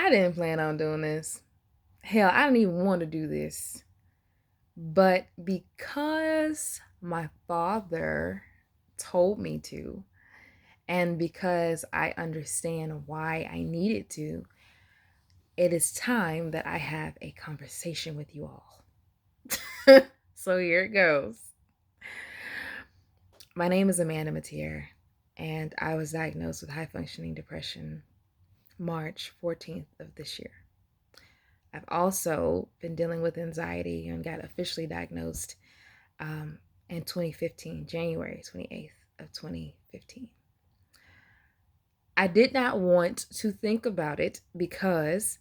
I didn't plan on doing this. Hell, I didn't even want to do this. But because my father told me to, and because I understand why I needed to, it is time that I have a conversation with you all. So here it goes. My name is Amanda Matier, and I was diagnosed with high functioning depression March 14th of this year. I've also been dealing with anxiety and got officially diagnosed in 2015, January 28th of 2015. I did not want to think about it because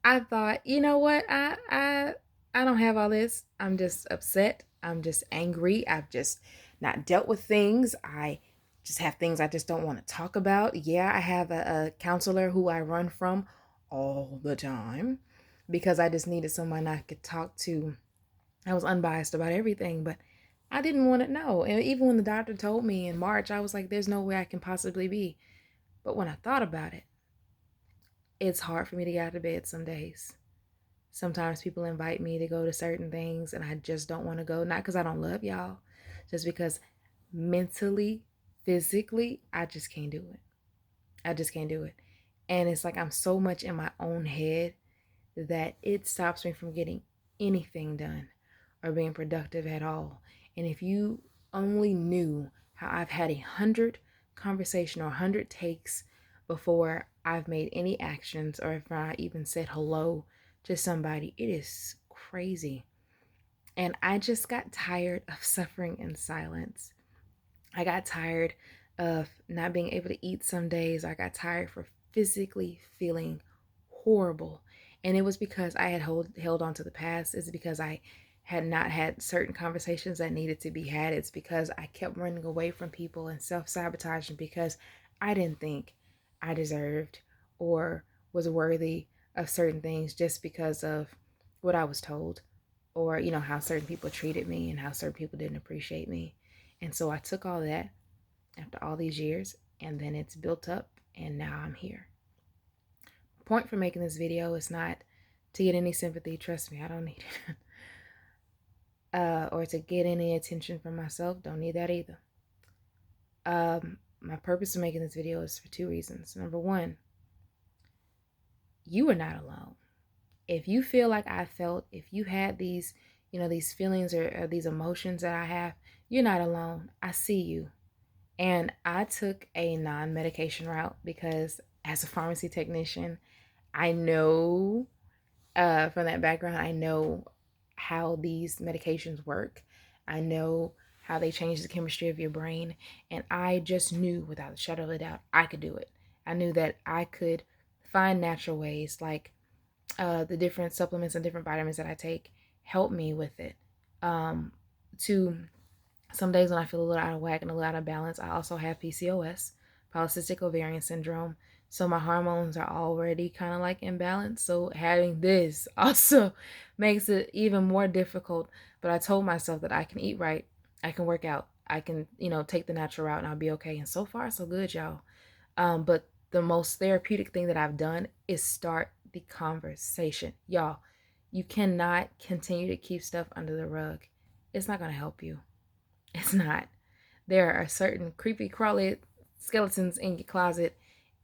I thought, you know what, I don't have all this. I'm just upset. I'm just angry. I've just not dealt with things. I just have things I just don't want to talk about. Yeah, I have a counselor who I run from all the time because I just needed someone I could talk to. I was unbiased about everything, but I didn't want to know. And even when the doctor told me in March, I was like, there's no way I can possibly be. But when I thought about it, it's hard for me to get out of bed some days. Sometimes people invite me to go to certain things and I just don't want to go. Not because I don't love y'all, just because mentally, physically, I just can't do it. I just can't do it. And it's like I'm so much in my own head that it stops me from getting anything done or being productive at all. And if you only knew how I've had 100 conversation or 100 takes before I've made any actions or if I even said hello to somebody, it is crazy. And I just got tired of suffering in silence. I got tired of not being able to eat some days. I got tired for physically feeling horrible. And it was because I had held on to the past. It's because I had not had certain conversations that needed to be had. It's because I kept running away from people and self-sabotaging because I didn't think I deserved or was worthy of certain things just because of what I was told or, how certain people treated me and how certain people didn't appreciate me. And so I took all that after all these years and then it's built up and now I'm here. Point for making this video is not to get any sympathy. Trust me, I don't need it. Or to get any attention from myself. Don't need that either. My purpose of making this video is for two reasons. Number one, you are not alone. If you feel like I felt, if you had these, these feelings or these emotions that I have, you're not alone. I see you. And I took a non-medication route because as a pharmacy technician, I know from that background, I know how these medications work. I know how they change the chemistry of your brain. And I just knew without a shadow of a doubt, I could do it. I knew that I could find natural ways like the different supplements and different vitamins that I take help me with it. To some days when I feel a little out of whack and a little out of balance, I also have PCOS, polycystic ovarian syndrome. So my hormones are already kind of like imbalanced. So having this also makes it even more difficult. But I told myself that I can eat right, I can work out, I can, take the natural route and I'll be okay. And so far, so good, y'all. But the most therapeutic thing that I've done is start the conversation. Y'all, you cannot continue to keep stuff under the rug. It's not going to help you. It's not. There are certain creepy, crawly skeletons in your closet,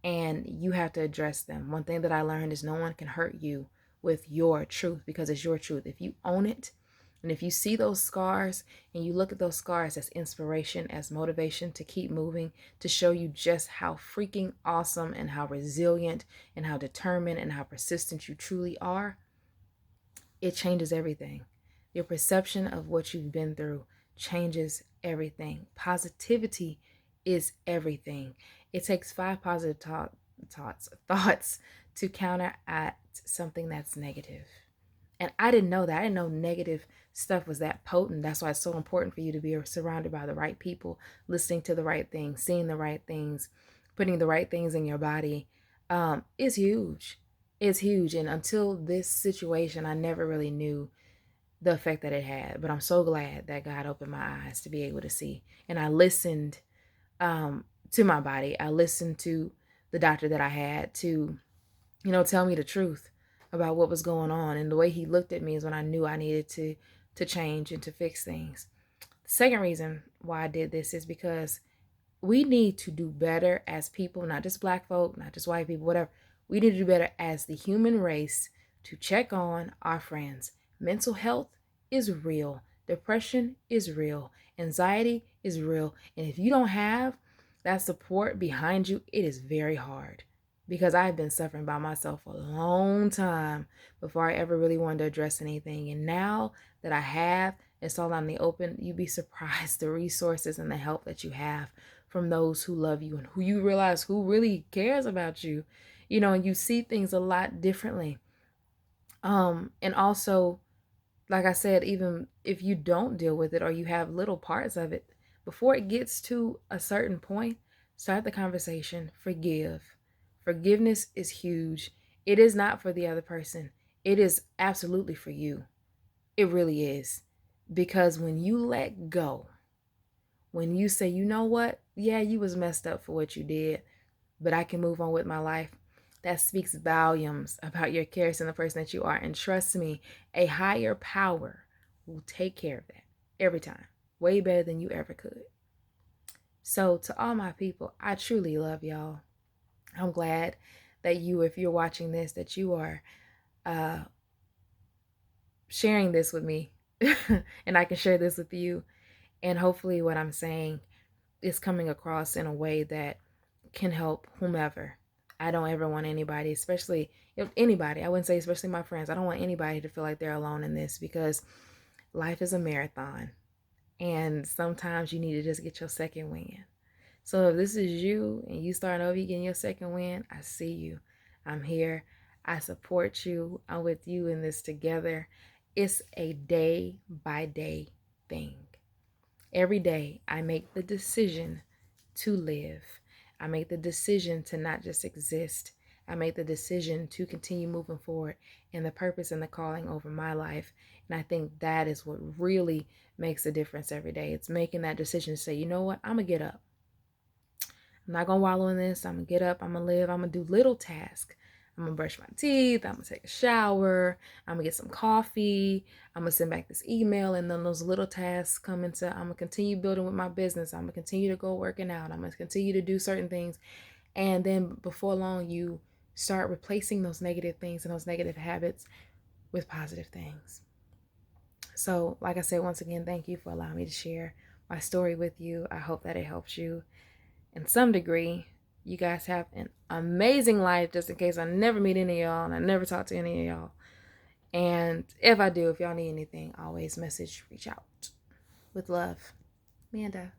and you have to address them. One thing that I learned is no one can hurt you with your truth because it's your truth. If you own it, and if you see those scars and you look at those scars as inspiration, as motivation to keep moving, to show you just how freaking awesome and how resilient and how determined and how persistent you truly are, it changes everything. Your perception of what you've been through changes everything. Positivity is everything. It takes 5 positive thoughts to counteract something that's negative. And I didn't know that. I didn't know negative stuff was that potent. That's why it's so important for you to be surrounded by the right people, listening to the right things, seeing the right things, putting the right things in your body is huge. It's huge. And until this situation, I never really knew the effect that it had. But I'm so glad that God opened my eyes to be able to see. And I listened to my body. I listened to the doctor that I had to tell me the truth about what was going on. And the way he looked at me is when I knew I needed to change and to fix things. The second reason why I did this is because we need to do better as people, not just black folk, not just white people, whatever. We need to do better as the human race to check on our friends. Mental health is real. Depression is real. Anxiety is real. And if you don't have that support behind you, it is very hard. Because I've been suffering by myself for a long time before I ever really wanted to address anything. And now that I have, it's all out in the open, you'd be surprised the resources and the help that you have from those who love you and who you realize who really cares about you. And you see things a lot differently. And also, like I said, even if you don't deal with it or you have little parts of it, before it gets to a certain point, start the conversation. Forgive. Forgiveness is huge. It is not for the other person. It is absolutely for you. It really is. Because when you let go, when you say, you know what? Yeah, you was messed up for what you did, but I can move on with my life. That speaks volumes about your character and the person that you are. And trust me, a higher power will take care of that every time, way better than you ever could. So to all my people, I truly love y'all. I'm glad that you, if you're watching this, that you are sharing this with me and I can share this with you. And hopefully what I'm saying is coming across in a way that can help whomever. I don't ever want anybody, especially if anybody, I wouldn't say especially my friends, I don't want anybody to feel like they're alone in this, because life is a marathon and sometimes you need to just get your second win. So if this is you and you starting over, you getting your second win, I see you. I'm here. I support you. I'm with you in this together. It's a day by day thing. Every day I make the decision to live. I make the decision to not just exist. I make the decision to continue moving forward in the purpose and the calling over my life. And I think that is what really makes a difference every day. It's making that decision to say, you know what, I'm going to get up. I'm not going to wallow in this. I'm going to get up. I'm going to live. I'm going to do little tasks. I'm going to brush my teeth. I'm going to take a shower. I'm going to get some coffee. I'm going to send back this email. And then those little tasks come into, I'm going to continue building with my business. I'm going to continue to go working out. I'm going to continue to do certain things. And then before long, you start replacing those negative things and those negative habits with positive things. So, like I said, once again, thank you for allowing me to share my story with you. I hope that it helps you in some degree. You guys have an amazing life, just in case I never meet any of y'all and I never talk to any of y'all. And if I do, if y'all need anything, always reach out. With love, Amanda.